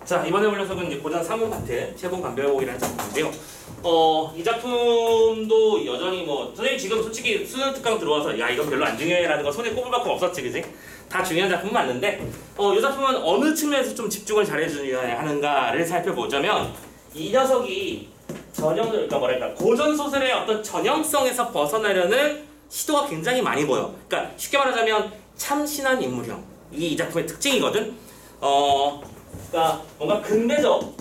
자, 이번에 볼 녀석은 이제 고전 3문 파트 채봉 감별곡이라는 작품인데요. 이 작품도 여전히 선생님 지금 솔직히 수능 특강 들어와서 야 이건 별로 안 중요해라는 거 손에 꼽을 만큼 없었지, 그지? 다 중요한 작품은 맞는데 이 작품은 어느 측면에서 좀 집중을 잘해줘야 하는가를 살펴보자면 이 녀석이 그러니까 뭐랄까 고전 소설의 어떤 전형성에서 벗어나려는 시도가 굉장히 많이 보여. 그러니까 쉽게 말하자면 참신한 인물형. 이게 이 작품의 특징이거든. 그러니까 뭔가 근대적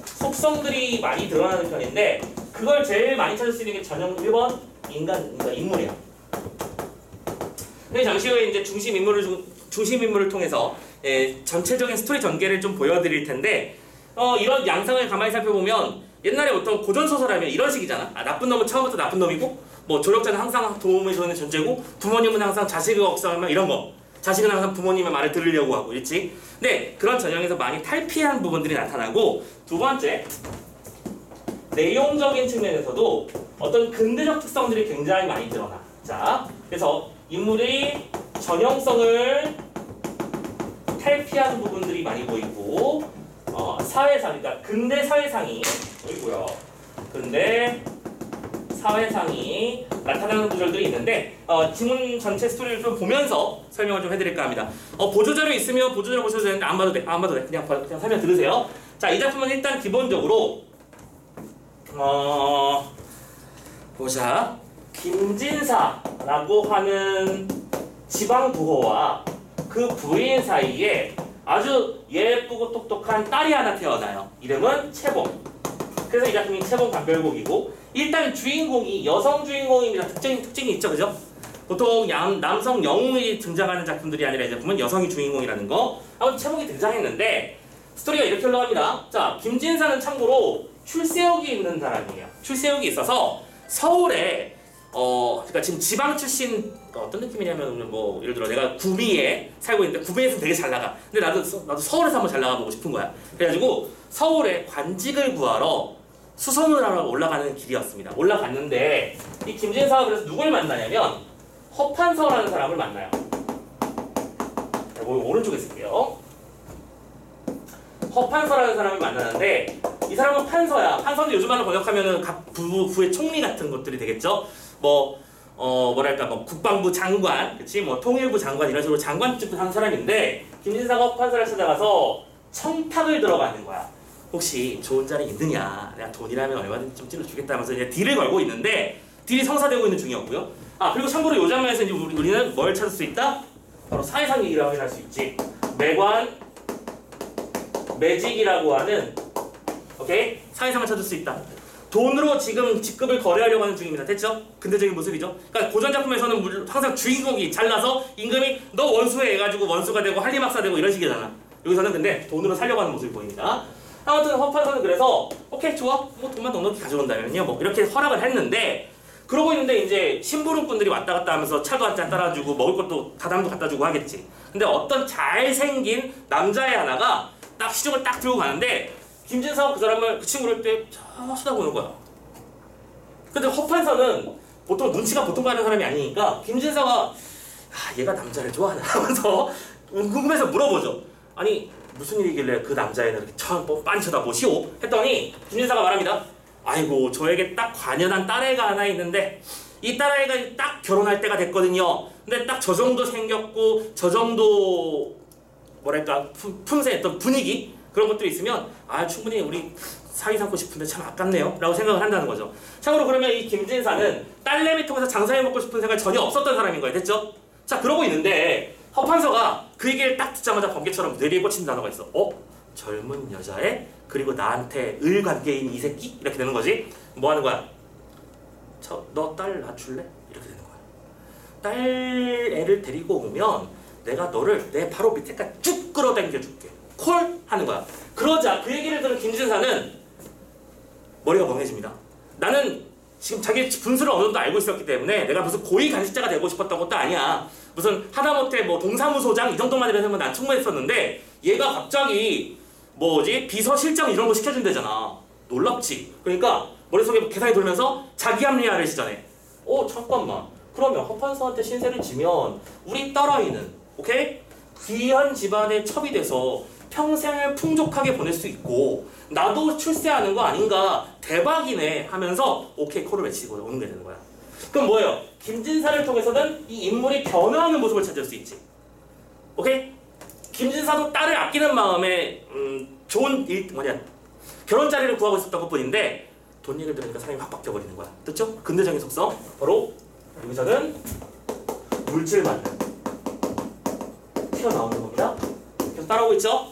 속성들이 많이 드러나는 편인데 그걸 제일 많이 찾을 수 있는 게 전형 1번 그러니까 인물이야. 근데 잠시 후에 이제 중심 인물을 통해서 전체적인 스토리 전개를 좀 보여드릴 텐데 이런 양상을 가만히 살펴보면 옛날에 어떤 고전 소설하면 이런 식이잖아. 나쁜 놈은 처음부터 나쁜 놈이고 조력자는 항상 도움을 주는 존재고 부모님은 항상 자식을 억성하면 이런 거. 자식은 항상 부모님의 말을 들으려고 하고 있지. 근데 그런 전형에서 많이 탈피한 부분들이 나타나고 두 번째 내용적인 측면에서도 어떤 근대적 특성들이 굉장히 많이 드러나. 자, 그래서 인물의 전형성을 탈피하는 부분들이 많이 보이고 사회상, 그러니까 근대 사회상이 보이고요. 근대 사회상이 나타나는 구절들이 있는데 지문 전체 스토리를 좀 보면서 설명을 좀 해드릴까 합니다. 보조자료 있으면 보조자료 보셔도 되는데 안 봐도 돼. 그냥 설명 들으세요. 자, 이 작품은 일단 기본적으로 보자. 김진사라고 하는 지방부호와 그 부인 사이에 아주 예쁘고 똑똑한 딸이 하나 태어나요. 이름은 채봉. 그래서 이 작품이 채봉 감별곡이고 일단 주인공이 여성 주인공입니다. 특징이 있죠, 그죠? 보통 남성 영웅이 등장하는 작품들이 아니라 이 작품은 여성이 주인공이라는 거. 아무튼 채봉이 등장했는데 스토리가 이렇게 흘러갑니다. 자, 김진사는 참고로 출세역이 있는 사람이에요. 출세역이 있어서 서울에 그러니까 지금 지방 출신 어떤 느낌이냐면 예를 들어 내가 구미에 살고 있는데 구미에서 되게 잘 나가. 근데 나도 서울에서 한번 잘 나가보고 싶은 거야. 그래가지고 서울에 관직을 구하러 수선을 하러 올라가는 길이었습니다. 올라갔는데 이 김진사가 그래서 누굴 만나냐면 허판서라는 사람을 만나요. 오른쪽에 쓸게요. 허판서라는 사람을 만나는데 이 사람은 판서야. 판서는 요즘 말로 번역하면은 각 부의 총리 같은 것들이 되겠죠. 뭐랄까 국방부 장관, 그치? 통일부 장관 이런 식으로 장관급 하는 사람인데 김진사가 허판서를 찾아가서 청탁을 들어가는 거야. 혹시 좋은 자리 있느냐? 내가 돈이라면 얼마든지 좀 찔러주겠다면서 이제 딜을 걸고 있는데 딜이 성사되고 있는 중이었고요. 그리고 참고로 이 장면에서 이제 우리는 뭘 찾을 수 있다? 바로 사회상 얘기를 확인할 수 있지. 매관, 매직이라고 하는 오케이? 사회상을 찾을 수 있다. 돈으로 지금 직급을 거래하려고 하는 중입니다. 됐죠? 근대적인 모습이죠. 그러니까 고전 작품에서는 항상 주인공이 잘나서 임금이 너 원수해 해가지고 원수가 되고 한리막사 되고 이런 식이잖아. 여기서는 근데 돈으로 살려고 하는 모습이 보입니다. 아무튼 허판서는 그래서 오케이 좋아 돈만 넉넉히 가져온다면요 이렇게 허락을 했는데 그러고 있는데 이제 심부름꾼들이 왔다 갔다 하면서 차도 한 잔 따라주고 먹을 것도 다담도 갖다 주고 하겠지. 근데 어떤 잘생긴 남자애 하나가 딱 시중을 딱 들고 가는데 김진사가 그 친구를 쳐다보는 거야. 근데 허판서는 보통 눈치가 보통 가는 사람이 아니니까 김진사가 얘가 남자를 좋아하나 하면서 궁금해서 물어보죠. 아니 무슨 일이길래 그 남자애는 이렇게 빤히 쳐다보시오? 했더니 김진사가 말합니다. 아이고 저에게 딱 관연한 딸애가 하나 있는데 이 딸애가 딱 결혼할 때가 됐거든요. 근데 딱 저 정도 생겼고 저 정도 뭐랄까 품새 어떤 분위기 그런 것들이 있으면 충분히 우리 사위 삼고 싶은데 참 아깝네요 라고 생각을 한다는 거죠. 참고로 그러면 이 김진사는 딸내미 통해서 장사해먹고 싶은 생각이 전혀 없었던 사람인 거예요. 됐죠? 자, 그러고 있는데 허판서가 그 얘기를 딱 듣자마자 번개처럼 뇌리에 꽂힌 단어가 있어. 젊은 여자애? 그리고 나한테 을관계인 이 새끼? 이렇게 되는 거지. 뭐 하는 거야? 너 딸 낳아줄래? 이렇게 되는 거야. 딸 애를 데리고 오면 내가 너를 내 바로 밑에까지 쭉 끌어당겨 줄게. 콜? 하는 거야. 그러자 그 얘기를 들은 김진사는 머리가 멍해집니다. 나는 지금 자기 분수를 어느 정도 알고 있었기 때문에 내가 무슨 고위 간식자가 되고 싶었던 것도 아니야. 무슨 하다못해 동사무소장 이 정도만 해서면 난 충분했었는데 얘가 갑자기 비서실장 이런 거 시켜준대잖아. 놀랍지? 그러니까 머릿속에 계산이 돌면서 자기 합리화를 시전해. 잠깐만. 그러면 허판서한테 신세를 지면 우리 딸아이는 오케이? 귀한 집안에 첩이 돼서 평생을 풍족하게 보낼 수 있고 나도 출세하는 거 아닌가 대박이네 하면서 오케이 콜을 외치고 오는 게 되는 거야. 그럼 뭐예요? 김진사를 통해서는 이 인물이 변화하는 모습을 찾을 수 있지. 오케이? 김진사도 딸을 아끼는 마음에 좋은 결혼 자리를 구하고 있었던 것뿐인데 돈 얘기를 들으니까 사람이 확 바뀌어버리는 거야. 됐죠? 근대적인 속성 바로 여기서는 물질만을 튀어나오는 겁니다. 계속 따라오고 있죠?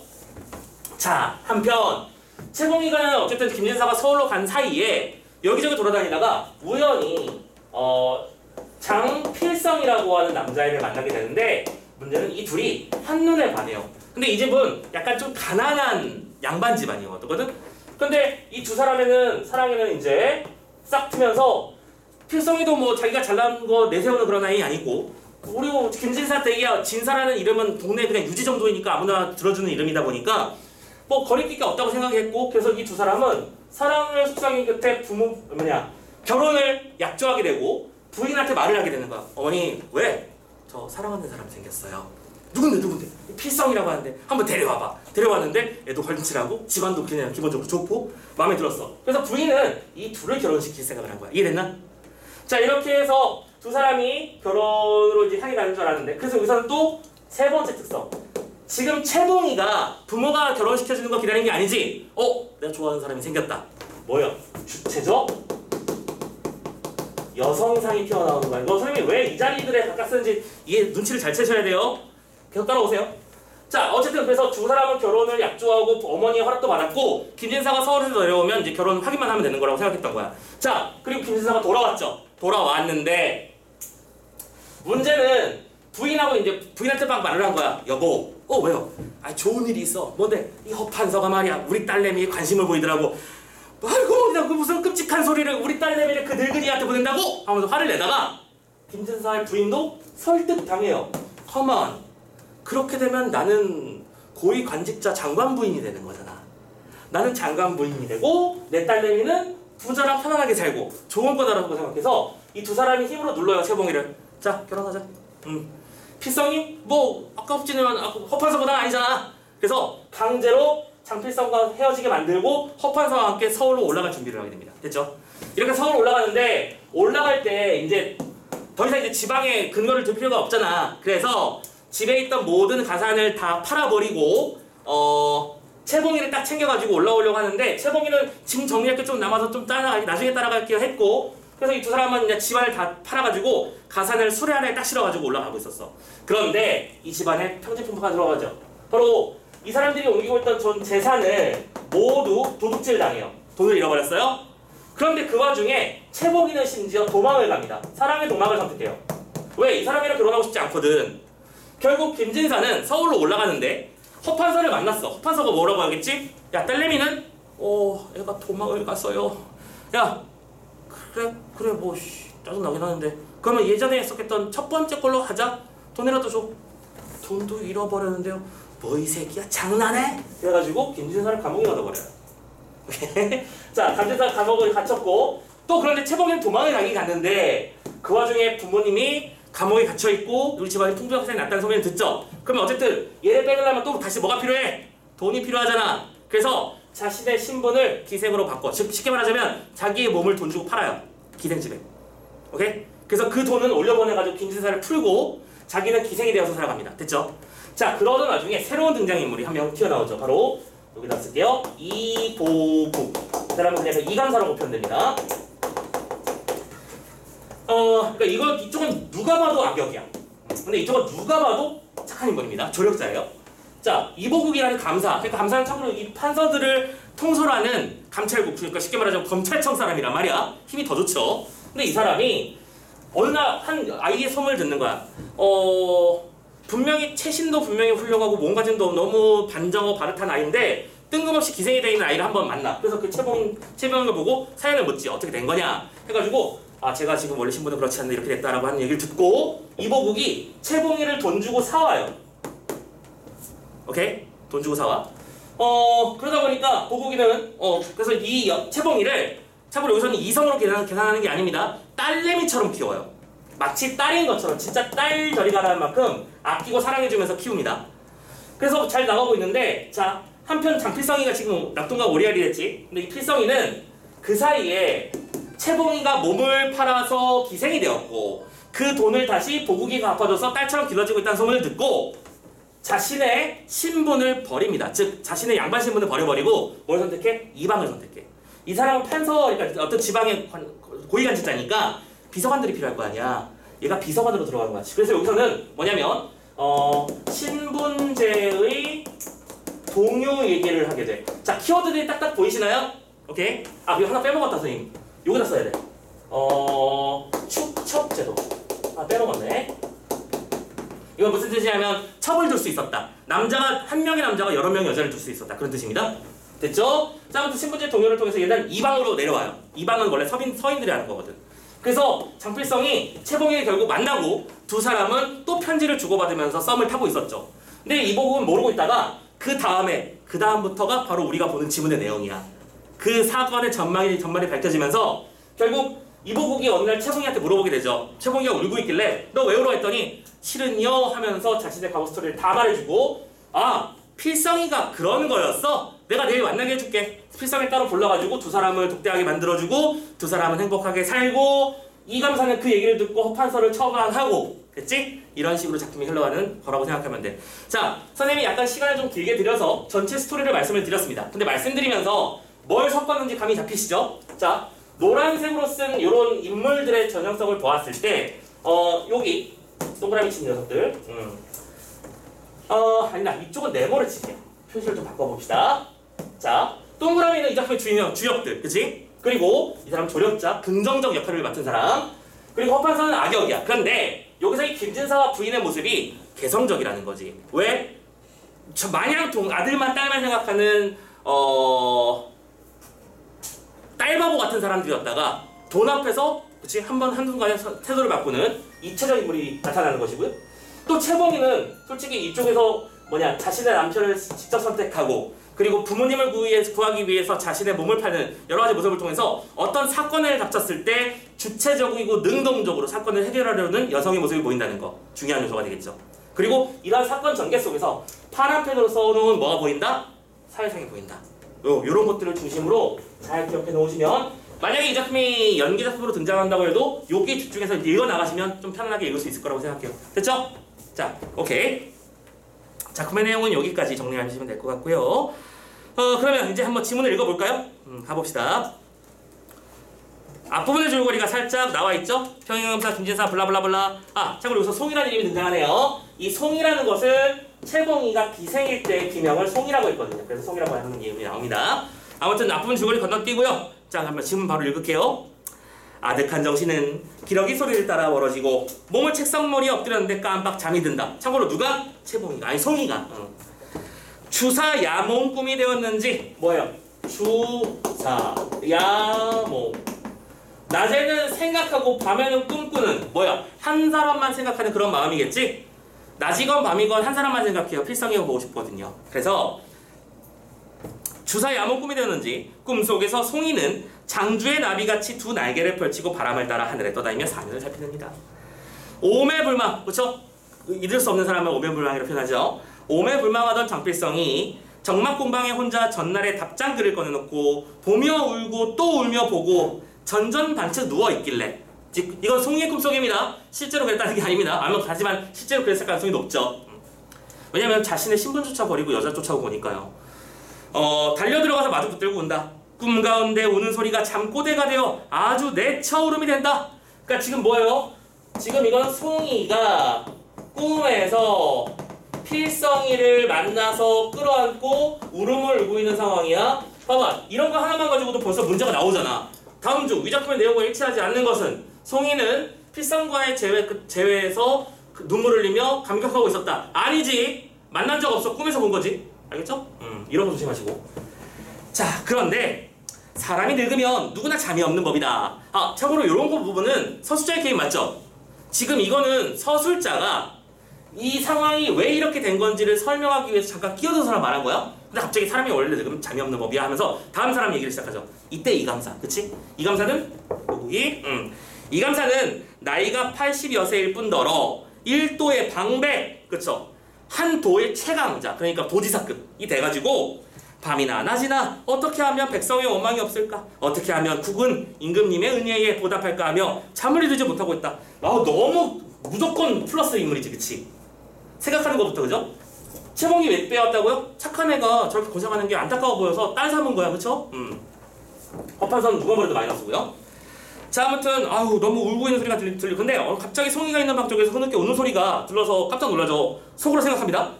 자, 한편 채봉이가 어쨌든 김진사가 서울로 간 사이에 여기저기 돌아다니다가 우연히 장필성이라고 하는 남자애를 만나게 되는데 문제는 이 둘이 한눈에 반해요. 근데 이 집은 약간 좀 가난한 양반 집안이었거든? 근데 이 두 사람에는 사랑에는 이제 싹 트면서 필성이도 뭐 자기가 잘난 거 내세우는 그런 아이 아니고 그리고 김진사 댁이야 진사라는 이름은 동네 그냥 유지 정도이니까 아무나 들어주는 이름이다 보니까 뭐 거리끼가 없다고 생각했고 그래서 이 두 사람은 사랑을 속삭인 끝에 결혼을 약조하게 되고 부인한테 말을 하게 되는 거야. 어머니 왜? 저 사랑하는 사람 생겼어요. 누군데? 필성이라고 하는데 한번 데려와봐. 데려왔는데 애도 헐칠하고 집안도 그냥 기본적으로 좋고 마음에 들었어. 그래서 부인은 이 둘을 결혼시킬 생각을 한 거야. 이해됐나? 자 이렇게 해서 두 사람이 결혼으로 이제 향이 가는 줄 알았는데 그래서 여기서는 또 세 번째 특성. 지금 채봉이가 부모가 결혼시켜주는 거 기다리는 게 아니지. 내가 좋아하는 사람이 생겼다. 뭐야? 주체적 여성상이 튀어나오는 거야. 이거 선생님이 왜 이 자리들에 각각 쓰는지 이게 눈치를 잘 채셔야 돼요. 계속 따라오세요. 자 어쨌든 그래서 두 사람은 결혼을 약조하고 어머니의 허락도 받았고 김진사가 서울에서 내려오면 이제 결혼 확인만 하면 되는 거라고 생각했던 거야. 자 그리고 김진사가 돌아왔죠. 돌아왔는데 문제는 부인하고 이제 부인한테 막 말을 한 거야. 여보 왜요? 좋은 일이 있어. 뭔데? 이 허판서가 말이야 우리 딸내미에 관심을 보이더라고. 아이고 그냥 그 무슨 끔찍한 소리를 우리 딸내미를 그 늙은이한테 보낸다고? 하면서 화를 내다가 김진사의 부인도 설득당해요. 컴온 그렇게 되면 나는 고위 관직자 장관 부인이 되는 거잖아. 나는 장관 부인이 되고 내 딸내미는 부자랑 편안하게 살고 좋은 거다라고 생각해서 이 두 사람이 힘으로 눌러요 채봉이를. 자 결혼하자. 필성이 뭐 아깝지만 허판서보다 아니잖아. 그래서 강제로 장필성과 헤어지게 만들고 허판서와 함께 서울로 올라갈 준비를 하게 됩니다. 됐죠? 이렇게 서울 올라가는데 올라갈 때 이제 더 이상 이제 지방에 근거를 둘 필요가 없잖아. 그래서 집에 있던 모든 가산을 다 팔아버리고 채봉이를 딱 챙겨가지고 올라오려고 하는데 채봉이는 짐 정리할 게 좀 남아서 좀 나중에 따라갈게요 했고 그래서 이 두 사람은 이제 집안을 다 팔아가지고 가산을 수레안에 딱 실어가지고 올라가고 있었어. 그런데 이 집안에 평지풍파가 들어가죠. 바로 이 사람들이 옮기고 있던 전 재산을 모두 도둑질 당해요. 돈을 잃어버렸어요. 그런데 그 와중에 채봉이는 심지어 도망을 갑니다. 사랑의 도망을 선택해요. 왜? 이 사람이랑 결혼하고 싶지 않거든. 결국 김진사는 서울로 올라가는데 허판서를 만났어. 허판서가 뭐라고 하겠지? 야 딸내미는 애가 도망을 갔어요. 야 그래 뭐 짜증나긴 하는데 그러면 예전에 했었던 첫 번째 걸로 하자. 돈이라도 줘. 돈도 잃어버렸는데요. 뭐 이 새끼야 장난해? 그래가지고 김진사를 감옥에 가둬버려요. 자 김진사가 감옥에 갇혔고 또 그런데 채봉이는 도망을 가긴 갔는데 그 와중에 부모님이 감옥에 갇혀있고 우리 집안에 풍부하게 났다는 소리를 듣죠. 그러면 어쨌든 얘를 빼내려면 또 다시 뭐가 필요해? 돈이 필요하잖아. 그래서 자신의 신분을 기생으로 바꿔. 즉 쉽게 말하자면 자기의 몸을 돈 주고 팔아요. 기생집에. 오케이? 그래서 그 돈은 올려보내가지고 김진사를 풀고 자기는 기생이 되어서 살아갑니다. 됐죠? 자 그러던 와중에 새로운 등장인물이 한 명 튀어나오죠. 바로 여기다 쓸게요. 이보국. 이 사람은 그래서 이강사라고 표현됩니다. 그러니까 이쪽은 누가 봐도 악역이야. 근데 이쪽은 누가 봐도 착한 인물입니다. 조력자예요. 자, 이보국이라는 감사. 그러니까 감사는 참고로 이 판서들을 통솔하는 감찰국. 그러니까 쉽게 말하자면 검찰청 사람이란 말이야. 힘이 더 좋죠. 근데 이 사람이 어느 날 한 아이의 소문을 듣는 거야. 분명히 체신도 분명히 훌륭하고 몸가짐도 너무 반정어 바릇한 아이인데 뜬금없이 기생이 되어 있는 아이를 한번 만나. 그래서 그 채봉을 보고 사연을 묻지. 어떻게 된 거냐 해가지고 제가 지금 원래 신분은 그렇지 않는데 이렇게 됐다라고 하는 얘기를 듣고 이보국이 채봉이를 돈 주고 사와요. 오케이? 돈 주고 사와. 그러다 보니까 보국이는 그래서 이 채봉이를 참고로 여기서는 이성으로 계산하는 게 아닙니다. 딸내미처럼 키워요. 마치 딸인 것처럼 진짜 딸 저리 가라는 만큼 아끼고 사랑해주면서 키웁니다. 그래서 잘 나가고 있는데 자 한편 장필성이가 지금 낙동강 오리알이 됐지. 근데 이 필성이는 그 사이에 채봉이가 몸을 팔아서 기생이 되었고 그 돈을 다시 보국이가 갚아줘서 딸처럼 길러지고 있다는 소문을 듣고 자신의 신분을 버립니다. 즉 자신의 양반 신분을 버려버리고 뭘 선택해? 이방을 선택해. 이 사람은 판서, 그러니까 어떤 지방의 고위간직자니까 비서관들이 필요할 거 아니야. 얘가 비서관으로 들어가는 거야. 그래서 여기서는 뭐냐면 신분제의 동요 얘기를 하게 돼. 자 키워드들이 딱딱 보이시나요? 오케이. 아 이거 하나 빼먹었다 선생님. 여기다 써야 돼. 축첩제도. 아 빼먹었네. 이건 무슨 뜻이냐면 첩을 둘 수 있었다. 남자가 한 명의 남자가 여러 명의 여자를 둘 수 있었다. 그런 뜻입니다. 됐죠? 자, 아무튼 신분제 동요를 통해서 얘는 이방으로 내려와요. 이방은 원래 서인들이 하는 거거든. 그래서 장필성이 채봉이를 결국 만나고 두 사람은 또 편지를 주고받으면서 썸을 타고 있었죠. 근데 이보국은 모르고 있다가 그 다음부터가 바로 우리가 보는 지문의 내용이야. 그 사건의 전말이 밝혀지면서 결국 이보국이 어느 날 채봉이한테 물어보게 되죠. 채봉이가 울고 있길래 너 왜 울어? 했더니 실은요 하면서 자신의 과거 스토리를 다 말해주고 아 필성이가 그런 거였어? 내가 내일 만나게 해줄게. 필성이를 따로 불러가지고 두 사람을 독대하게 만들어주고 두 사람은 행복하게 살고 이감사는 그 얘기를 듣고 허판서를 처방하고 됐지? 이런 식으로 작품이 흘러가는 거라고 생각하면 돼. 자, 선생님이 약간 시간을 좀 길게 들여서 전체 스토리를 말씀을 드렸습니다. 근데 말씀드리면서 뭘 섞었는지 감이 잡히시죠? 자, 노란색으로 쓴 이런 인물들의 전형성을 보았을 때 여기 동그라미 친 녀석들 아니다. 이쪽은 네모를 칠게요. 표시를 좀 바꿔봅시다. 자, 동그라미는 이 작품의 주역들, 그치? 그리고 이 사람 조력자, 긍정적 역할을 맡은 사람. 그리고 허판서는 악역이야. 그런데 여기서 이 김진사와 부인의 모습이 개성적이라는 거지. 왜? 저 마냥 아들만 딸만 생각하는 딸바보 같은 사람들이었다가 돈 앞에서 그치? 한순간에 태도를 바꾸는 이체적 인물이 나타나는 것이고요. 또 채봉이는 솔직히 이쪽에서 자신의 남편을 직접 선택하고 그리고 부모님을 구하기 위해서 자신의 몸을 파는 여러 가지 모습을 통해서 어떤 사건을 닥쳤을 때 주체적이고 능동적으로 사건을 해결하려는 여성의 모습이 보인다는 거 중요한 요소가 되겠죠. 그리고 이러한 사건 전개 속에서 파란펜으로 써놓은 뭐가 보인다? 사회상이 보인다. 이런 것들을 중심으로 잘 기억해 놓으시면 만약에 이 작품이 연기 작품으로 등장한다고 해도 여기 집중해서 읽어 나가시면 좀 편안하게 읽을 수 있을 거라고 생각해요. 됐죠? 자, 오케이. 작품의 내용은 여기까지 정리하시면 될 것 같고요. 그러면 이제 한번 지문을 읽어볼까요? 가봅시다. 앞부분의 줄거리가 살짝 나와있죠? 평행검사, 김진사, 블라블라블라. 참고로 여기서 송이라는 이름이 등장하네요. 이 송이라는 것을 채봉이가 기생일 때 기명을 송이라고 했거든요. 그래서 송이라고 하는 이름이 나옵니다. 아무튼 앞부분 줄거리 건너뛰고요. 자, 한번 지문 바로 읽을게요. 아득한 정신은 기러기 소리를 따라 멀어지고 몸을 책상머리에 엎드렸는데 깜빡 잠이 든다. 참고로 누가? 채봉이가 아니 송이가. 주사 야몽 꿈이 되었는지 뭐예요? 주사 야몽. 낮에는 생각하고 밤에는 꿈꾸는 뭐야? 한 사람만 생각하는 그런 마음이겠지? 낮이건 밤이건 한 사람만 생각해요. 필성이가 보고 싶거든요. 그래서 주사 야몽 꿈이 되었는지 꿈속에서 송이는 장주의 나비같이 두 날개를 펼치고 바람을 따라 하늘에 떠다니며 사면을 살피는니다. 오매불망, 그렇죠? 잊을 수 없는 사람을 오매불망이라고 표현하죠. 오매불망하던 장필성이 정막공방에 혼자 전날에 답장글을 꺼내놓고 보며 울고 또 울며 보고 전전반측 누워있길래 이건 송이의 꿈속입니다. 실제로 그랬다는 게 아닙니다. 하지만 실제로 그랬을 가능성이 높죠. 왜냐면 자신의 신분조차 버리고 여자 쫓아오고 오니까요. 달려들어가서 마주 붙들고 온다. 꿈 가운데 우는 소리가 잠꼬대가 되어 아주 내차오름이 된다. 그러니까 지금 뭐예요? 지금 이건 송이가 꿈에서 필성이를 만나서 끌어안고 울음을 울고 있는 상황이야. 봐봐, 이런 거 하나만 가지고도 벌써 문제가 나오잖아. 다음 주 위작품의 내용과 일치하지 않는 것은 송이는 필성과의 재회에서 눈물을 흘리며 감격하고 있었다. 아니지, 만난 적 없어. 꿈에서 본 거지. 알겠죠? 이런 거 조심하시고. 자, 그런데 사람이 늙으면 누구나 잠이 없는 법이다. 참고로 이런 거 부분은 서술자의 개입 맞죠? 지금 이거는 서술자가 이 상황이 왜 이렇게 된 건지를 설명하기 위해서 잠깐 끼어들어서 말한 거야. 근데 갑자기 사람이 원래 늙으면 잠이 없는 법이야 하면서 다음 사람 얘기를 시작하죠. 이때 이감사, 그치? 이감사는 보국이 이감사는 나이가 80여세일 뿐더러 1도의 방백, 그쵸? 한 도의 최강자, 그러니까 도지사급이 돼가지고 밤이나 낮이나 어떻게 하면 백성의 원망이 없을까? 어떻게 하면 국은 임금님의 은혜에 보답할까 하며 잠을 이루지 못하고 있다. 너무 무조건 플러스 인물이지, 그치? 생각하는 것부터, 그죠? 채봉이 왜 빼왔다고요? 착한 애가 저렇게 고생하는 게 안타까워 보여서 딸 삼은 거야, 그쵸? 허판선 누가 뭐래도 마이너스고요. 자, 아무튼 너무 울고 있는 소리가 들리고, 근데 갑자기 송이가 있는 방 쪽에서 흐느껴 우는 소리가 들려서 깜짝 놀라죠. 속으로 생각합니다.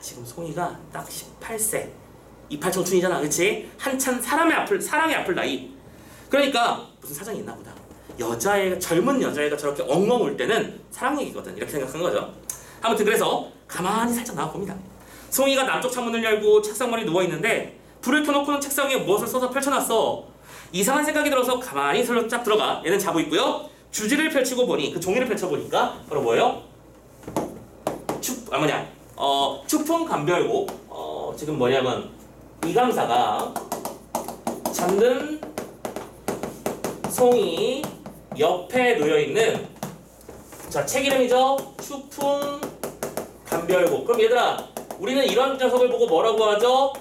지금 송이가 딱 18세, 이팔 청춘이잖아, 그치? 한참 사랑의 앞을 나이. 그러니까 무슨 사정이 있나 보다. 젊은 여자애가 저렇게 엉엉 울 때는 사랑 얘기거든, 이렇게 생각한 거죠. 아무튼 그래서 가만히 살짝 나와봅니다. 송이가 남쪽 창문을 열고 책상머리 누워있는데 불을 켜놓고는 책상 위에 무엇을 써서 펼쳐놨어. 이상한 생각이 들어서 가만히 슬쩍 들어가. 얘는 자고 있고요. 주지를 펼치고 보니, 그 종이를 펼쳐보니까 바로 뭐예요? 추풍감별고, 지금 뭐냐면 이감사가 잠든 송이 옆에 놓여있는, 자, 책 이름이죠? 추풍감별고. 그럼 얘들아, 우리는 이런 녀석을 보고 뭐라고 하죠?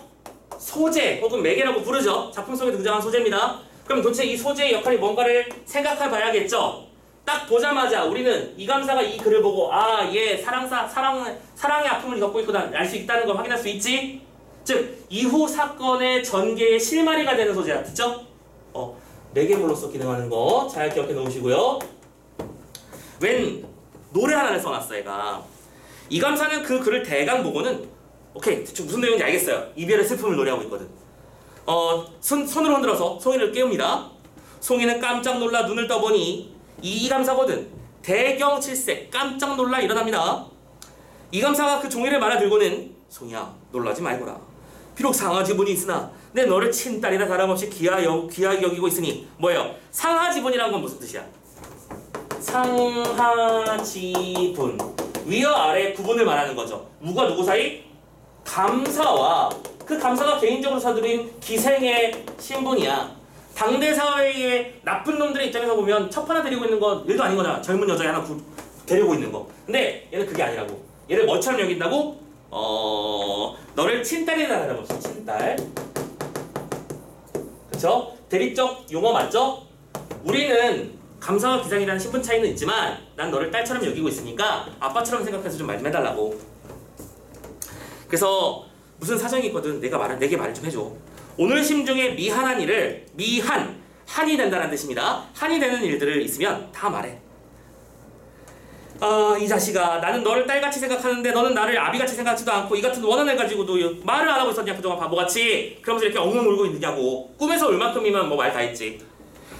소재 혹은 매개라고 부르죠. 작품 속에 등장한 소재입니다. 그럼 도대체 이 소재의 역할이 뭔가를 생각해 봐야겠죠. 딱 보자마자 우리는 이감사가 이 글을 보고 얘 사랑의 아픔을 겪고 있구나 알 수 있다는 걸 확인할 수 있지. 즉 이후 사건의 전개의 실마리가 되는 소재야. 듣죠? 매개물로서 기능하는 거 잘 기억해 놓으시고요. 웬 노래 하나를 써놨어 얘가. 이감사는 그 글을 대강 보고는 오케이, 무슨 내용인지 알겠어요. 이별의 슬픔을 노래하고 있거든. 손으로 흔들어서 송이를 깨웁니다. 송이는 깜짝 놀라 눈을 떠보니 이감사거든. 대경 7세 깜짝 놀라 일어납니다. 이감사가 그 종이를 말아 들고는 송이야, 놀라지 말거라. 비록 상하지분이 있으나 내 너를 친딸이나 다름없이 귀하게 여기고 있으니. 뭐예요? 상하지분이라는 건 무슨 뜻이야? 상하지분, 위와 아래 구분을 말하는 거죠. 누가 누구 사이? 감사와 그 감사가 개인적으로 사들인 기생의 신분이야. 당대 사회의 나쁜 놈들의 입장에서 보면 첩 하나 데리고 있는 건 일도 아닌 거잖아. 젊은 여자 하나 데리고 있는 거. 근데 얘는 그게 아니라고. 얘를 뭐처럼 여긴다고? 너를 친딸이라 다름없이 친딸. 그쵸? 대리적 용어 맞죠? 우리는 감사와 기상이라는 신분 차이는 있지만 난 너를 딸처럼 여기고 있으니까 아빠처럼 생각해서 좀 말 좀 해달라고. 그래서 무슨 사정이 있거든 내게 말을 좀 해줘. 오늘 심중에 미한한 일을 한이 된다는 뜻입니다. 한이 되는 일들을 있으면 다 말해. 이 자식아, 나는 너를 딸같이 생각하는데 너는 나를 아비같이 생각하지도 않고 이 같은 원한을 가지고도 말을 안 하고 있었냐 그동안 바보같이. 그러면서 이렇게 엉엉 울고 있느냐고. 꿈에서 울 만큼이면 뭐 말 다 했지.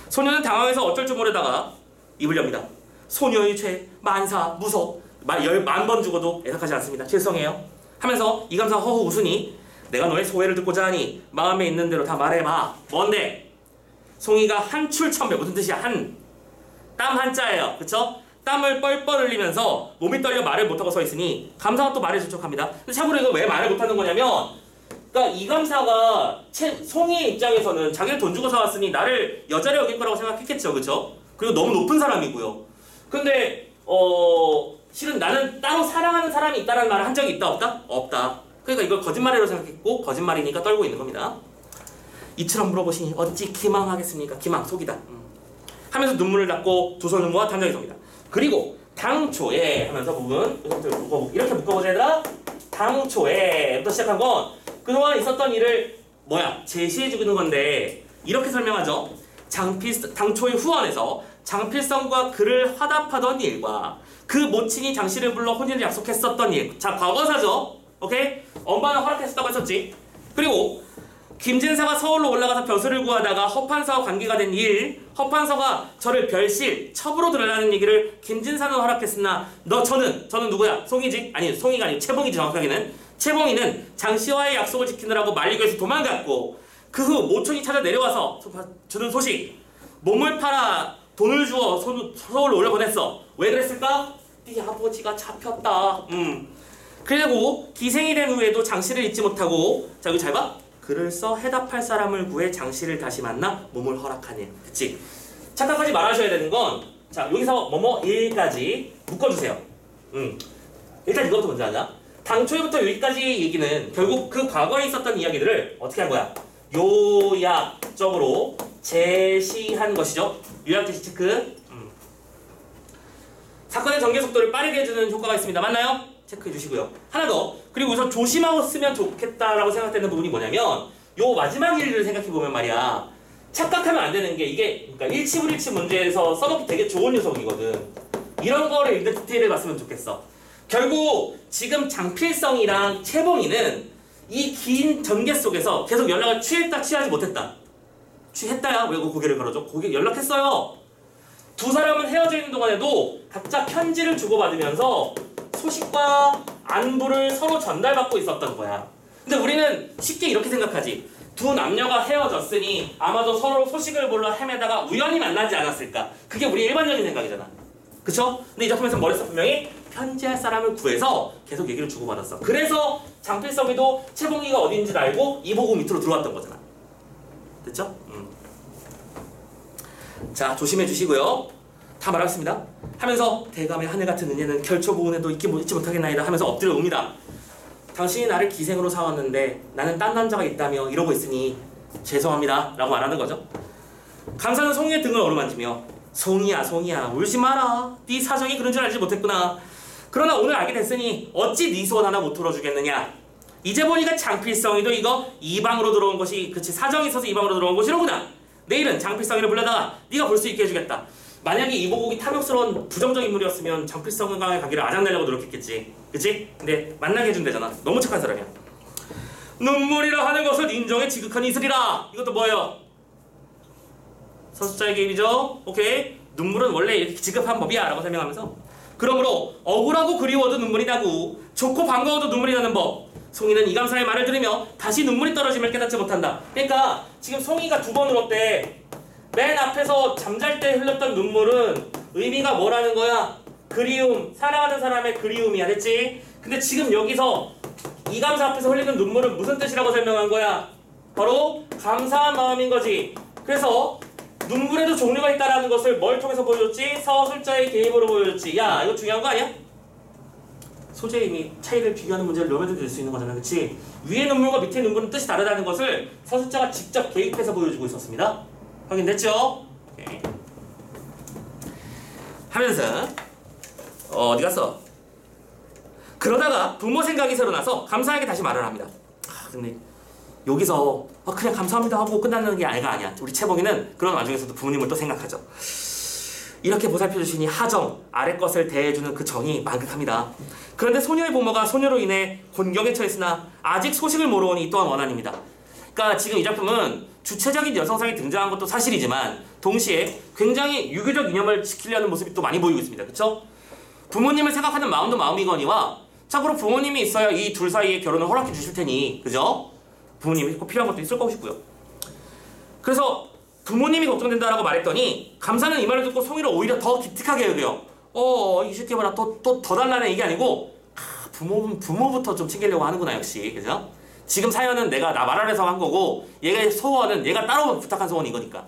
소녀는 당황해서 어쩔 줄 모르다가 입을 엽니다. 소녀의 죄 만사 무섭 10,000번 죽어도 애석하지 않습니다. 죄송해요 하면서 이감사 허허 웃으니 내가 너의 소회를 듣고자 하니 마음에 있는 대로 다 말해봐. 뭔데? 송이가 한출천배. 무슨 뜻이야? 땀 한자예요. 그쵸? 땀을 뻘뻘 흘리면서 몸이 떨려 말을 못하고 서 있으니 감사가 또 말을 재촉합니다. 근데 참고로 이거 왜 말을 못하는 거냐면, 그러니까 이감사가 송이의 입장에서는 자기를 돈 주고 사왔으니 나를 여자로 여길 거라고 생각했겠죠. 그쵸? 그리고 너무 높은 사람이고요. 근데 실은 나는 따로 사랑하는 사람이 있다는 말을 한 적이 있다 없다? 없다. 그러니까 이걸 거짓말이라고 생각했고 거짓말이니까 떨고 있는 겁니다. 이처럼 물어보시니 어찌 기망하겠습니까? 기망, 속이다. 하면서 눈물을 닦고 두 손을 모아 단정히 섭니다. 그리고 당초에 하면서 부분 이렇게 묶어보자 얘들아. 당초에부터 시작한 건 그동안 있었던 일을 제시해주는 건데 이렇게 설명하죠. 당초의 후원에서 장필성과 그를 화답하던 일과 그 모친이 장씨를 불러 혼인을 약속했었던 일. 자, 과거사죠. 오케이? 엄마는 허락했었다고 했었지. 그리고 김진사가 서울로 올라가서 벼슬을 구하다가 허판서와 관계가 된 일. 허판서가 저를 별실, 첩으로 들으라는 얘기를 김진사는 허락했으나 저는 누구야? 송이지? 아니, 송이가 아니고 채봉이지 정확하게는. 채봉이는 장씨와의 약속을 지키느라고 말리고에서 도망갔고 그 후 모촌이 찾아 내려와서 주는 소식. 몸을 팔아 돈을 주어 서울로 올려보냈어. 왜 그랬을까? 네 아버지가 잡혔다. 그리고 기생이 된 후에도 장씨를 잊지 못하고, 자 여기 잘 봐. 글을 써 해답할 사람을 구해 장씨를 다시 만나 몸을 허락한 일. 그치? 착각하지 말아셔야 되는 건, 자 여기서 뭐뭐 일까지 묶어주세요. 일단 이것부터 먼저 하자. 당초부터 여기까지 얘기는 결국 그 과거에 있었던 이야기들을 어떻게 한 거야? 요약적으로 제시한 것이죠. 요약 제시 체크. 사건의 전개 속도를 빠르게 해주는 효과가 있습니다. 맞나요? 체크해 주시고요. 하나 더. 그리고 우선 조심하고 쓰면 좋겠다라고 생각되는 부분이 뭐냐면 요 마지막 일을 생각해 보면 말이야. 착각하면 안 되는 게 이게 그러니까 일치불일치 문제에서 써먹기 되게 좋은 녀석이거든. 이런 거를 일단 디테일을 봤으면 좋겠어. 결국 지금 장필성이랑 채봉이는 이 긴 전개 속에서 계속 연락을 취했다 취하지 못했다. 취했다야. 왜 고개를 걸어줘? 고개 연락했어요. 두 사람은 헤어져 있는 동안에도 각자 편지를 주고받으면서 소식과 안부를 서로 전달받고 있었던 거야. 근데 우리는 쉽게 이렇게 생각하지. 두 남녀가 헤어졌으니 아마도 서로 소식을 몰라 헤매다가 우연히 만나지 않았을까. 그게 우리 일반적인 생각이잖아. 그쵸? 근데 이 작품에서는 머릿속 분명히 편지할 사람을 구해서 계속 얘기를 주고받았어. 그래서 장필성이도 채봉이가 어딘지를 알고 이 보고 밑으로 들어왔던 거잖아. 됐죠? 자, 조심해 주시고요. 다 말했습니다. 하면서 대감의 하늘 같은 은혜는 결초 부은에도 잊지 못하겠나이다 하면서 엎드려 옵니다. 당신이 나를 기생으로 사왔는데 나는 딴 남자가 있다며 이러고 있으니 죄송합니다 라고 말하는 거죠. 감사는 송이의 등을 어루만지며 송이야 울지 마라. 네 사정이 그런 줄 알지 못했구나. 그러나 오늘 알게 됐으니 어찌 네 소원 하나 못 들어주겠느냐. 이제 보니까 장필성이도 이거 이방으로 들어온 것이 그치 사정이 있어서 이방으로 들어온 것이로구나. 내일은 장필성이를 불러다가 네가 볼 수 있게 해주겠다. 만약에 이보국이 탐욕스러운 부정적 인물이었으면 장필성강에 가기를 아작내려고 노력했겠지. 그치? 근데 만나게 해준대잖아. 너무 착한 사람이야. 눈물이라 하는 것을 인정해 지극한 이슬이라. 이것도 뭐예요? 서술자의 개입이죠. 오케이. 눈물은 원래 이렇게 지급한 법이야 라고 설명하면서 그러므로 억울하고 그리워도 눈물이 나고 좋고 반가워도 눈물이 나는 법. 송이는 이감사의 말을 들으며 다시 눈물이 떨어짐을 깨닫지 못한다. 그러니까 지금 송이가 두 번 울었대. 맨 앞에서 잠잘 때 흘렸던 눈물은 의미가 뭐라는 거야? 그리움, 사랑하는 사람의 그리움이야. 됐지? 근데 지금 여기서 이감사 앞에서 흘리는 눈물은 무슨 뜻이라고 설명한 거야? 바로 감사한 마음인 거지. 그래서 눈물에도 종류가 있다라는 것을 뭘 통해서 보여줬지? 서술자의 개입으로 보여줬지. 야, 이거 중요한 거 아니야? 소재의 의미, 차이를 비교하는 문제를 로맨도 될 수 있는 거잖아. 그치? 위의 눈물과 밑의 눈물은 뜻이 다르다는 것을 서술자가 직접 개입해서 보여주고 있었습니다. 확인됐죠? 오케이. 하면서 어디 갔어? 그러다가 부모 생각이 새로 나서 감사하게 다시 말을 합니다. 근데 여기서 그냥 감사합니다 하고 끝나는 게 아니야. 우리 채봉이는 그런 와중에서도 부모님을 또 생각하죠. 이렇게 보살펴주시니 하정, 아래 것을 대해주는 그 정이 만극합니다. 그런데 소녀의 부모가 소녀로 인해 곤경에 처했으나 아직 소식을 모르오니 이 또한 원한입니다. 그러니까 지금 이 작품은 주체적인 여성상이 등장한 것도 사실이지만 동시에 굉장히 유교적 이념을 지키려는 모습이 또 많이 보이고 있습니다. 그쵸? 부모님을 생각하는 마음도 마음이거니와 참고로 부모님이 있어야 이 둘 사이에 결혼을 허락해 주실 테니 그죠? 부모님이 꼭 필요한 것도 있을 것이고요. 그래서 부모님이 걱정된다라고 말했더니 감사는 이 말을 듣고 송이를 오히려 더 기특하게 여겨요. 이 새끼 봐라 또 더 달라네 이게 아니고 부모부터 좀 챙기려고 하는구나 역시. 그죠? 지금 사연은 내가 나 말을 해서 한 거고 얘가 소원은 얘가 따로 부탁한 소원인 거니까.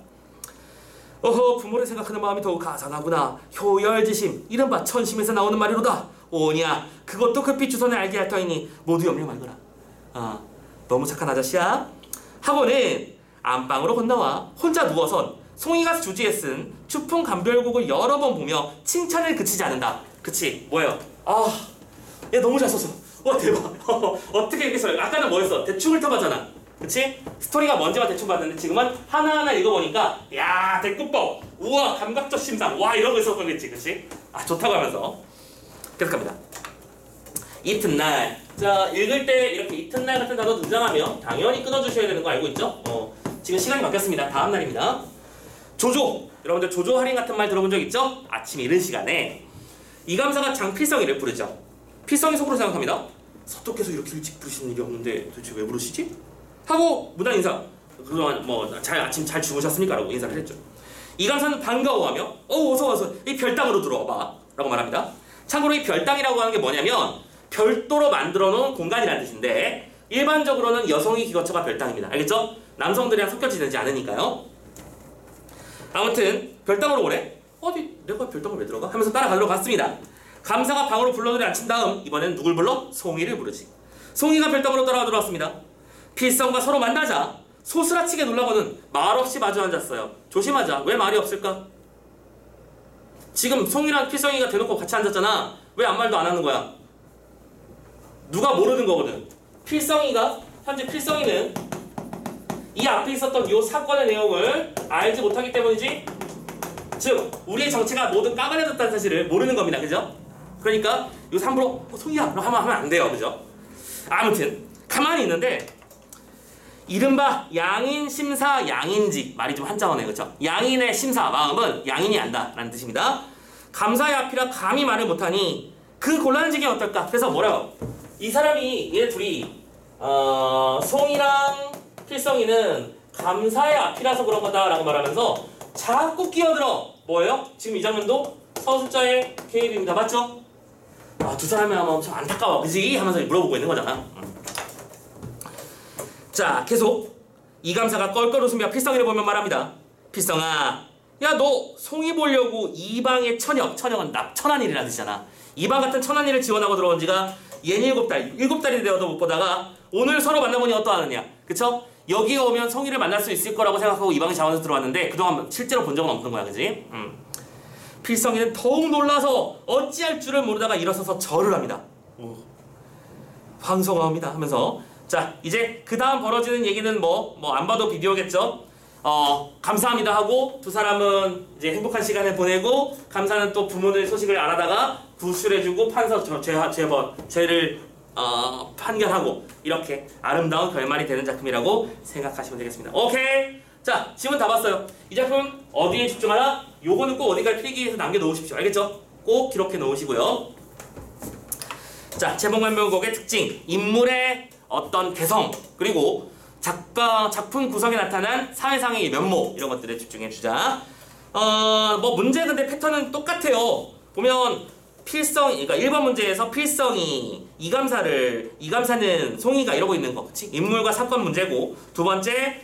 부모를 생각하는 마음이 더욱 가상하구나. 효열지심 이른바 천심에서 나오는 말이로다. 오냐 그것도 급히 주선에 알게 할 터이니 모두 염려 말거라. 너무 착한 아저씨야. 하고는 안방으로 건너와 혼자 누워선 송이가 주지에 쓴 추풍 감별곡을 여러 번 보며 칭찬을 그치지 않는다. 그치 뭐예요? 얘 너무 잘 썼어. 와 대박. 어떻게 이렇게 써? 아까는 뭐였어? 대충 훑어봤잖아. 그치? 스토리가 뭔지만 대충 봤는데 지금은 하나하나 읽어보니까 야 대꾸법 우와 감각적 심상 와 이런 거 있었겠지. 그치? 좋다고 하면서 계속합니다. 이튿날 자 읽을 때 이렇게 이튿날 같은 단어 등장하면 당연히 끊어주셔야 되는 거 알고 있죠? 지금 시간이 바뀌었습니다. 다음 날입니다. 조조! 여러분들 조조 할인 같은 말 들어본 적 있죠? 아침 이른 시간에 이감사가 장필성이를 부르죠. 필성이 속으로 생각합니다. 사토께서 이렇게 일찍 부르시는 일이 없는데 도대체 왜 부르시지? 하고 무단 인사. 그동안 아침 잘 주무셨습니까? 라고 인사를 했죠. 이감사는 반가워하며 어서와서 이 별당으로 들어와봐 라고 말합니다. 참고로 이 별당이라고 하는 게 뭐냐면 별도로 만들어 놓은 공간이라는 뜻인데 일반적으로는 여성이 기거처가 별당입니다. 알겠죠? 남성들이랑 섞여 지내지 않으니까요. 아무튼 별당으로 오래? 내가 별당을 왜 들어가? 하면서 따라가도록 갔습니다. 감사가 방으로 불러들이 앉힌 다음 이번엔 누굴 불러? 송이를 부르지. 송이가 별담으로 따라와 들어왔습니다. 필성과 서로 만나자 소스라치게 놀라고는 말없이 마주 앉았어요. 조심하자. 왜 말이 없을까? 지금 송이랑 필성이가 대놓고 같이 앉았잖아. 왜 아무 말도 안 하는 거야? 누가 모르는 거거든. 현재 필성이는 이 앞에 있었던 이 사건의 내용을 알지 못하기 때문이지. 즉 우리의 정체가 모두 까발려졌다는 사실을 모르는 겁니다. 그죠? 그러니까 이거 함부로 송이야 하면 안 돼요. 그죠? 아무튼 가만히 있는데 이른바 양인 심사 양인지 말이 좀 한자어네. 그죠? 양인의 심사 마음은 양인이 안다 라는 뜻입니다. 감사의 앞이라 감히 말을 못하니 그 곤란한 지경이 어떨까? 그래서 뭐라고? 이 사람이 얘 둘이 송이랑 필성이는 감사의 앞이라서 그런 거다라고 말하면서 자꾸 끼어들어. 뭐예요? 지금 이 장면도 서술자의 개입입니다. 맞죠? 두 사람이 아마 엄청 안타까워. 그지? 하면서 물어보고 있는 거잖아. 자, 계속 이 감사가 껄껄 웃으며 필성이를 보면 말합니다. 필성아, 야 너 송이 보려고 이방의 천역은 천한일이라는 뜻이잖아. 이방 같은 천한일을 지원하고 들어온 지가 얘는 7달이 되어도 못 보다가 오늘 서로 만나보니 어떠하느냐. 그쵸? 여기에 오면 송이를 만날 수 있을 거라고 생각하고 이방의 자원에서 들어왔는데 그동안 실제로 본 적은 없는 거야. 그지? 필성이는 더욱 놀라서 어찌할 줄을 모르다가 일어서서 절을 합니다. 황송하옵니다 하면서 자 이제 그 다음 벌어지는 얘기는 뭐 안 봐도 비디오겠죠. 감사합니다 하고 두 사람은 이제 행복한 시간을 보내고 감사는 또 부모들 소식을 알아다가 구출해주고 판사 죄를 판결하고 이렇게 아름다운 결말이 되는 작품이라고 생각하시면 되겠습니다. 오케이. 자 지문 다 봤어요. 이 작품 어디에 집중하라? 요거는 꼭 어디가 필기해서 남겨놓으십시오. 알겠죠? 꼭 기록해 놓으시고요. 자 제목만명곡의 특징, 인물의 어떤 개성, 그리고 작품 구성에 나타난 사회상의 면모 이런 것들에 집중해 주자. 뭐 문제 근데 패턴은 똑같아요. 보면 그러니까 1번 문제에서 필성이 이감사는 송이가 이러고 있는 거, 그치? 인물과 사건 문제고, 두 번째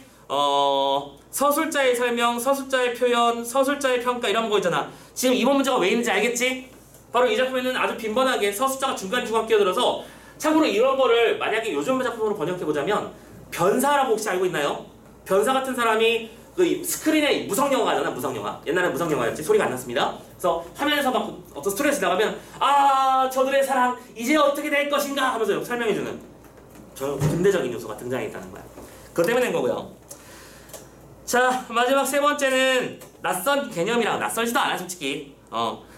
서술자의 설명, 서술자의 표현, 서술자의 평가 이런 거 있잖아. 지금 2번 문제가 왜 있는지 알겠지? 바로 이 작품에는 아주 빈번하게 서술자가 중간중간 끼어들어서, 참고로 이런 거를 만약에 요즘 작품으로 번역해보자면 변사라고 혹시 알고 있나요? 변사 같은 사람이 그 스크린에 무성영화 하잖아. 무성영화. 옛날에 무성영화였지. 소리가 안 났습니다. 그래서 화면에서 막 어떤 스토리가 지나가면 저들의 사랑 이제 어떻게 될 것인가 하면서 설명해주는 저 근대적인 요소가 등장했다는 거야. 그것 때문에 낸 거고요. 자 마지막 세 번째는 낯선 개념이랑 낯설지도 않아 솔직히.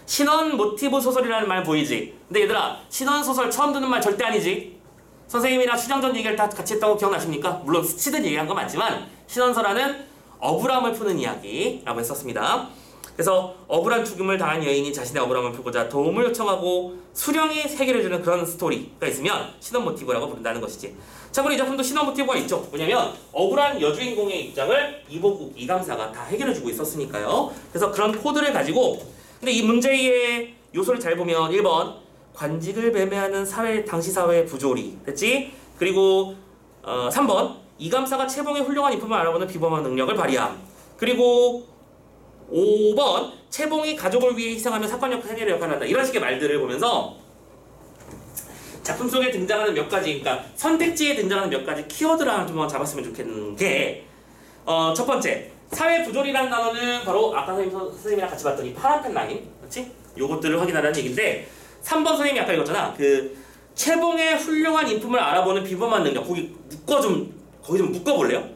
신원 모티브 소설이라는 말 보이지? 근데 얘들아 신원 소설 처음 듣는 말 절대 아니지? 선생님이랑 추정전 얘기를 다 같이 했다고 기억나십니까? 물론 스치듯 얘기한 건 맞지만 신원설화는 억울함을 푸는 이야기라고 했었습니다. 그래서 억울한 죽음을 당한 여인이 자신의 억울함을 풀고자 도움을 요청하고 수령이 해결해주는 그런 스토리가 있으면 신원 모티브라고 부른다는 것이지. 참고로 이 작품도 신원 모티브가 있죠. 뭐냐면 억울한 여주인공의 입장을 이보국, 이감사가 다 해결해주고 있었으니까요. 그래서 그런 코드를 가지고, 근데 이 문제의 요소를 잘 보면 1번 관직을 매매하는 당시 사회의 부조리 됐지? 그리고 3번 이감사가 채봉의 훌륭한 인품을 알아보는 비범한 능력을 발휘함. 그리고 5번 채봉이 가족을 위해 희생하며 사건 해결의 역할을 한다. 이런 식의 말들을 보면서 작품 속에 등장하는 몇 가지, 그러니까 선택지에 등장하는 몇 가지 키워드를 하나 좀 잡았으면 좋겠는 게 첫 번째 사회 부조리라는 단어는 바로 아까 선생님이랑 같이 봤더니 파란펜 라인, 그렇지? 요것들을 확인하라는 얘기인데 3번 선생님이 아까 읽었잖아. 그 채봉의 훌륭한 인품을 알아보는 비범한 능력. 거기 좀 묶어볼래요?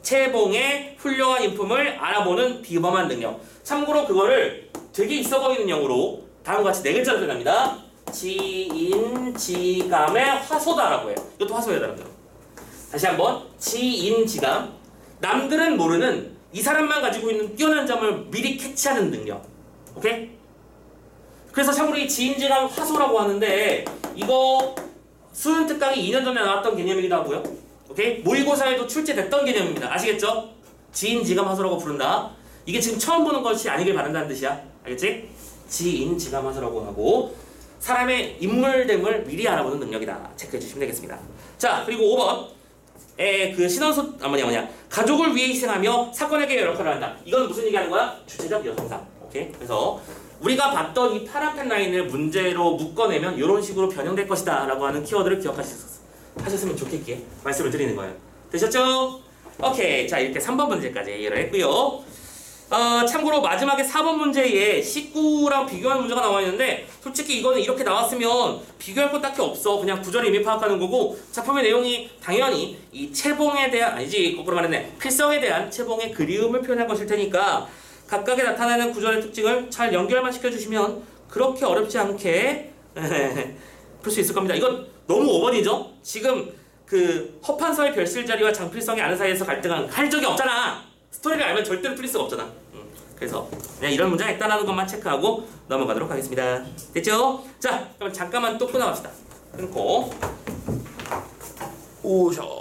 채봉의 훌륭한 인품을 알아보는 비범한 능력. 참고로 그거를 되게 있어 보이는 영어로 다음과 같이 4글자로 표현합니다. 지인지감의 화소다라고 해요. 이것도 화소예요, 여러분들. 다시 한번 지인지감. 남들은 모르는 이 사람만 가지고 있는 뛰어난 점을 미리 캐치하는 능력. 오케이? 그래서 참고로 이 지인지감 화소라고 하는데 이거 수능 특강이 2년 전에 나왔던 개념이기도 하고요. 오케이? 모의고사에도 출제됐던 개념입니다. 아시겠죠? 지인지감 화소라고 부른다. 이게 지금 처음 보는 것이 아니길 바란다는 뜻이야. 알겠지? 지인지감 화소라고 하고 사람의 인물됨을 미리 알아보는 능력이다. 체크해 주시면 되겠습니다. 자, 그리고 5번 그 신원소 가족을 위해 희생하며 사건 해결 역할을 한다. 이건 무슨 얘기하는 거야? 주체적 여성상. 오케이? 그래서 우리가 봤던 이 파란펜 라인을 문제로 묶어내면 이런 식으로 변형될 것이다 라고 하는 키워드를 기억하셨으면 좋겠기에 말씀을 드리는 거예요. 되셨죠? 오케이. 자, 이렇게 3번 문제까지 해결을 했고요. 참고로 마지막에 4번 문제에 19랑 비교하는 문제가 나와 있는데 솔직히 이거는 이렇게 나왔으면 비교할 거 딱히 없어. 그냥 구절을 이미 파악하는 거고 작품의 내용이 당연히 이 채봉에 대한 아니지 거꾸로 말했네. 필성에 대한 채봉의 그리움을 표현할 것일 테니까 각각에 나타나는 구절의 특징을 잘 연결만 시켜주시면 그렇게 어렵지 않게 풀 수 있을 겁니다. 이건 너무 5번이죠? 지금 그 허판서의 별실자리와 장필성이 아는 사이에서 갈등은 할 적이 없잖아. 스토리를 알면 절대로 풀릴 수가 없잖아. 그래서 그냥 이런 문제가 있다는 것만 체크하고 넘어가도록 하겠습니다. 됐죠? 자, 그럼 잠깐만 또 끊어갑시다. 끊고 오셔.